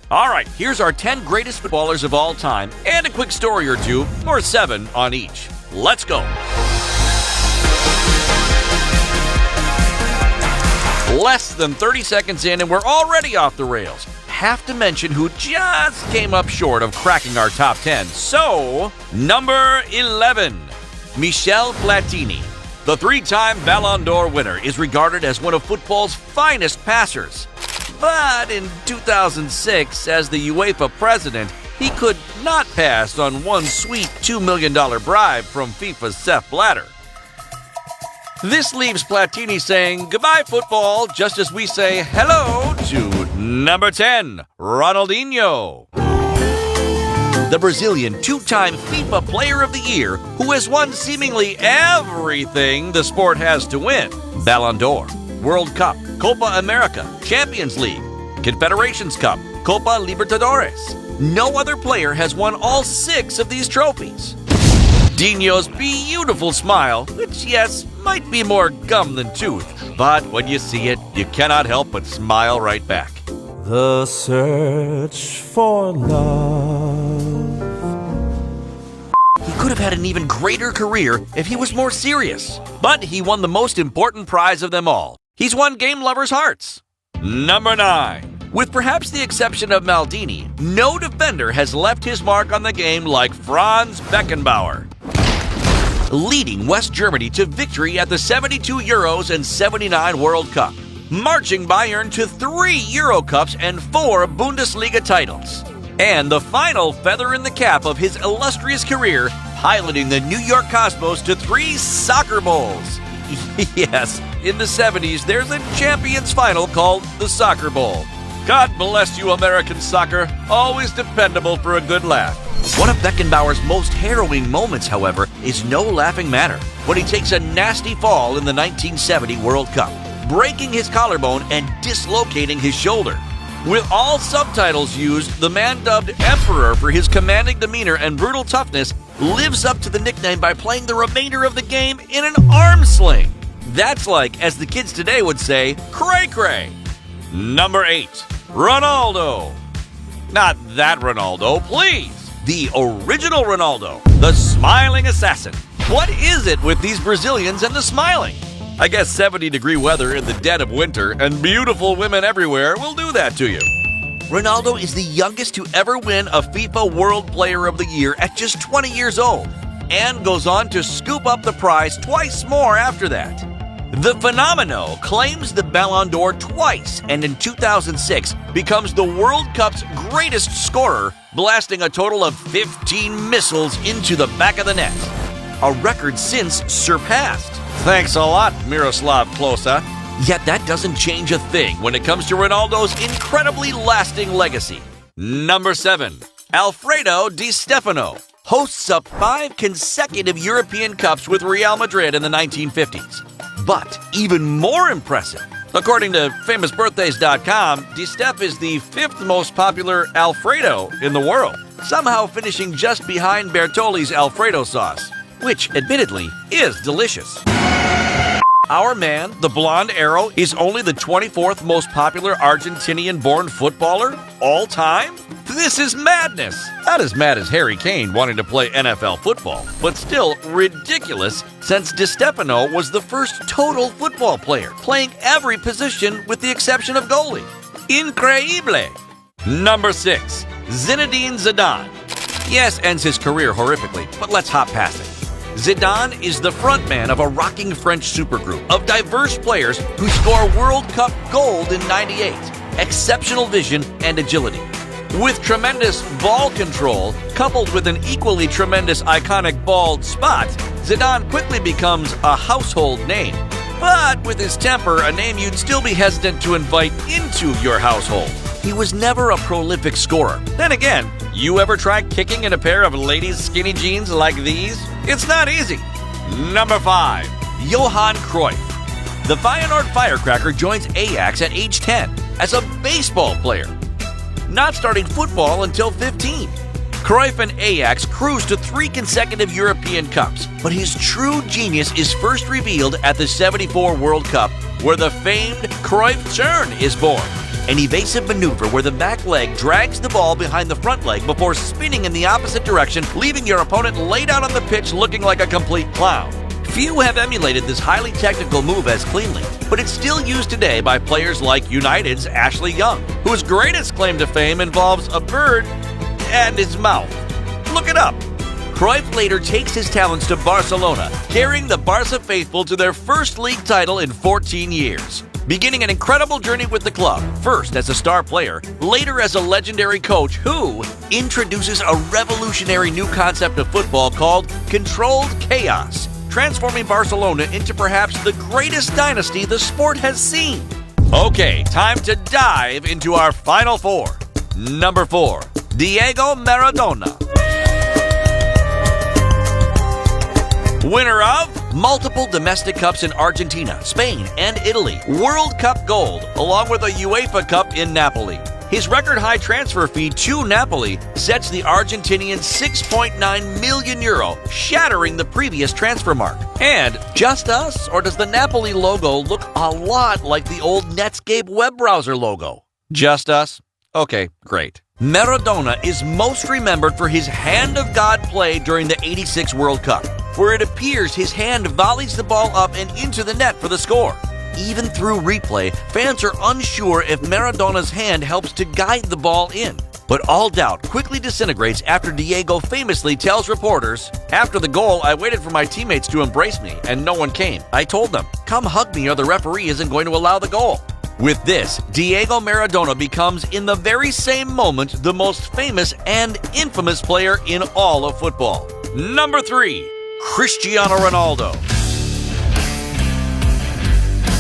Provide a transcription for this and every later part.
All right, here's our 10 greatest footballers of all time and a quick story or two, or 7 on each. Let's go. Less than 30 seconds in and we're already off the rails. Have to mention who just came up short of cracking our top 10. So, number 11, Michel Platini. The 3-time Ballon d'Or winner is regarded as one of football's finest passers. But in 2006, as the UEFA president, he could not pass on one sweet $2 million bribe from FIFA's Sepp Blatter. This leaves Platini saying goodbye football, just as we say hello to number 10, Ronaldinho. The Brazilian 2-time FIFA Player of the Year, who has won seemingly everything the sport has to win. Ballon d'Or, World Cup, Copa America, Champions League, Confederations Cup, Copa Libertadores. No other player has won all 6 of these trophies. Dinho's beautiful smile, which, yes, might be more gum than tooth, but when you see it, you cannot help but smile right back. The search for love. He could have had an even greater career if he was more serious, but he won the most important prize of them all. He's won game lovers' hearts. Number 9. With perhaps the exception of Maldini, no defender has left his mark on the game like Franz Beckenbauer, leading West Germany to victory at the 72 Euros and 79 World Cup, marching Bayern to 3 Euro Cups and 4 Bundesliga titles, and the final feather in the cap of his illustrious career, piloting the New York Cosmos to 3 soccer bowls. Yes, in the 70s, there's a Champions Final called the Soccer Bowl. God bless you, American soccer. Always dependable for a good laugh. One of Beckenbauer's most harrowing moments, however, is no laughing matter when he takes a nasty fall in the 1970 World Cup, breaking his collarbone and dislocating his shoulder. With all subtitles used, the man dubbed Emperor for his commanding demeanor and brutal toughness lives up to the nickname by playing the remainder of the game in an arm sling. That's like, as the kids today would say, cray-cray. Number 8. Ronaldo. Not that Ronaldo, please. The original Ronaldo, the smiling assassin. What is it with these Brazilians and the smiling? I guess 70-degree weather in the dead of winter and beautiful women everywhere will do that to you. Ronaldo is the youngest to ever win a FIFA World Player of the Year at just 20 years old, and goes on to scoop up the prize twice more after that. The Fenomeno claims the Ballon d'Or twice, and in 2006 becomes the World Cup's greatest scorer, blasting a total of 15 missiles into the back of the net, a record since surpassed. Thanks a lot, Miroslav Klose. Yet that doesn't change a thing when it comes to Ronaldo's incredibly lasting legacy. Number 7. Alfredo Di Stefano hosts up 5 consecutive European Cups with Real Madrid in the 1950s. But even more impressive, according to FamousBirthdays.com, Di Stef is the 5th most popular Alfredo in the world, somehow finishing just behind Bertolli's Alfredo sauce, which admittedly is delicious. Our man, the Blonde Arrow, is only the 24th most popular Argentinian-born footballer all time? This is madness! Not as mad as Harry Kane wanting to play NFL football, but still ridiculous since Di Stefano was the first total football player, playing every position with the exception of goalie. Increíble! Number 6. Zinedine Zidane. Yes, ends his career horrifically, but let's hop past it. Zidane is the frontman of a rocking French supergroup of diverse players who score World Cup gold in '98, exceptional vision and agility. With tremendous ball control, coupled with an equally tremendous iconic bald spot, Zidane quickly becomes a household name. But with his temper, a name you'd still be hesitant to invite into your household. He was never a prolific scorer. Then again, you ever try kicking in a pair of ladies' skinny jeans like these? It's not easy. Number 5. Johan Cruyff. The Feyenoord Firecracker joins Ajax at age 10 as a baseball player, not starting football until 15. Cruyff and Ajax cruised to 3 consecutive European Cups, but his true genius is first revealed at the '74 World Cup, where the famed Cruyff turn is born. an evasive maneuver where the back leg drags the ball behind the front leg before spinning in the opposite direction, leaving your opponent laid out on the pitch looking like a complete clown. Few have emulated this highly technical move as cleanly, but it's still used today by players like United's Ashley Young, whose greatest claim to fame involves a bird and his mouth. Look it up. Cruyff later takes his talents to Barcelona, carrying the Barca faithful to their first league title in 14 years. Beginning an incredible journey with the club, first as a star player, later as a legendary coach who introduces a revolutionary new concept of football called controlled chaos, transforming Barcelona into perhaps the greatest dynasty the sport has seen. Okay, time to dive into our final four. Number 4, Diego Maradona. Winner of multiple domestic cups in Argentina, Spain, and Italy, World Cup gold, along with a UEFA Cup in Napoli. His record-high transfer fee to Napoli sets the Argentinian €6.9 million, shattering the previous transfer mark. And just us, or does the Napoli logo look a lot like the old Netscape web browser logo? Just us? Okay, great. Maradona is most remembered for his hand of God play during the '86 World Cup, where it appears his hand volleys the ball up and into the net for the score. Even through replay, fans are unsure if Maradona's hand helps to guide the ball in. But all doubt quickly disintegrates after Diego famously tells reporters, "After the goal, I waited for my teammates to embrace me, and no one came. I told them, 'Come hug me or the referee isn't going to allow the goal.'" With this, Diego Maradona becomes in the very same moment the most famous and infamous player in all of football. Number 3, Cristiano Ronaldo.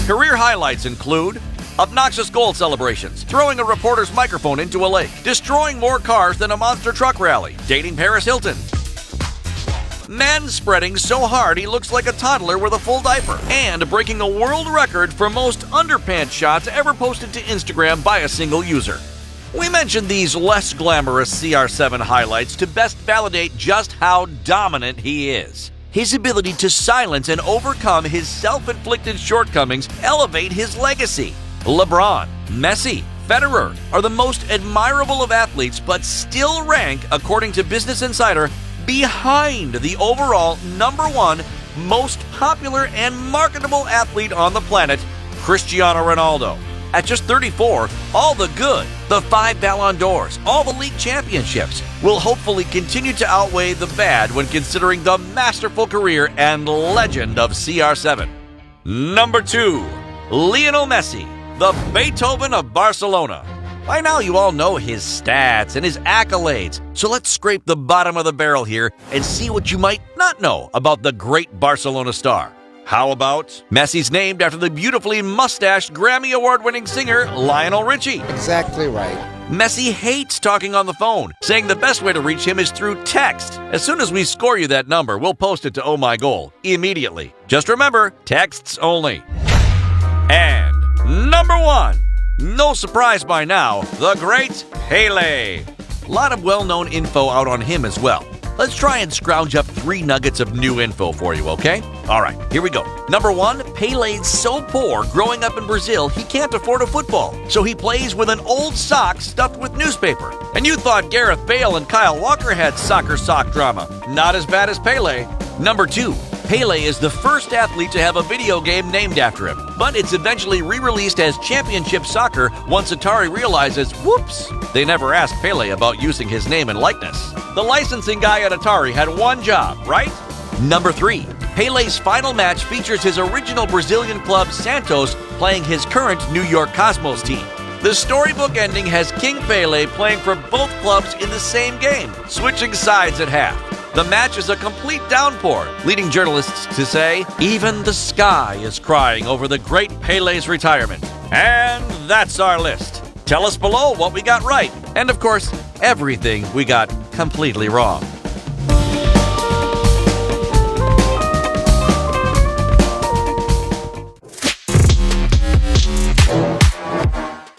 Career highlights include obnoxious goal celebrations, throwing a reporter's microphone into a lake, destroying more cars than a monster truck rally, dating Paris Hilton, man-spreading so hard he looks like a toddler with a full diaper, and breaking a world record for most underpants shots ever posted to Instagram by a single user. We mentioned these less glamorous CR7 highlights to best validate just how dominant he is. His ability to silence and overcome his self-inflicted shortcomings elevate his legacy. LeBron, Messi, Federer are the most admirable of athletes, but still rank, according to Business Insider, behind the overall number 1 most popular and marketable athlete on the planet, Cristiano Ronaldo. At just 34, all the good, the 5 Ballon d'Ors, all the league championships, will hopefully continue to outweigh the bad when considering the masterful career and legend of CR7. Number 2, Lionel Messi, the Beethoven of Barcelona. By now you all know his stats and his accolades, so let's scrape the bottom of the barrel here and see what you might not know about the great Barcelona star. How about Messi's named after the beautifully mustached Grammy Award-winning singer Lionel Richie? Exactly right. Messi hates talking on the phone, saying the best way to reach him is through text. As soon as we score you that number, we'll post it to Oh My Goal immediately. Just remember, texts only. And number 1, no surprise by now, the great Pele. A lot of well-known info out on him as well. Let's try and scrounge up 3 nuggets of new info for you, okay? All right, here we go. Number 1, Pele's so poor growing up in Brazil, he can't afford a football, so he plays with an old sock stuffed with newspaper. And you thought Gareth Bale and Kyle Walker had soccer sock drama. Not as bad as Pele. Number 2, Pele is the first athlete to have a video game named after him, but it's eventually re-released as Championship Soccer once Atari realizes, whoops, they never asked Pele about using his name and likeness. The licensing guy at Atari had one job, right? Number 3, Pele's final match features his original Brazilian club Santos playing his current New York Cosmos team. The storybook ending has King Pele playing for both clubs in the same game, switching sides at half. The match is a complete downpour, leading journalists to say, even the sky is crying over the great Pele's retirement. And that's our list. Tell us below what we got right, and of course, everything we got completely wrong.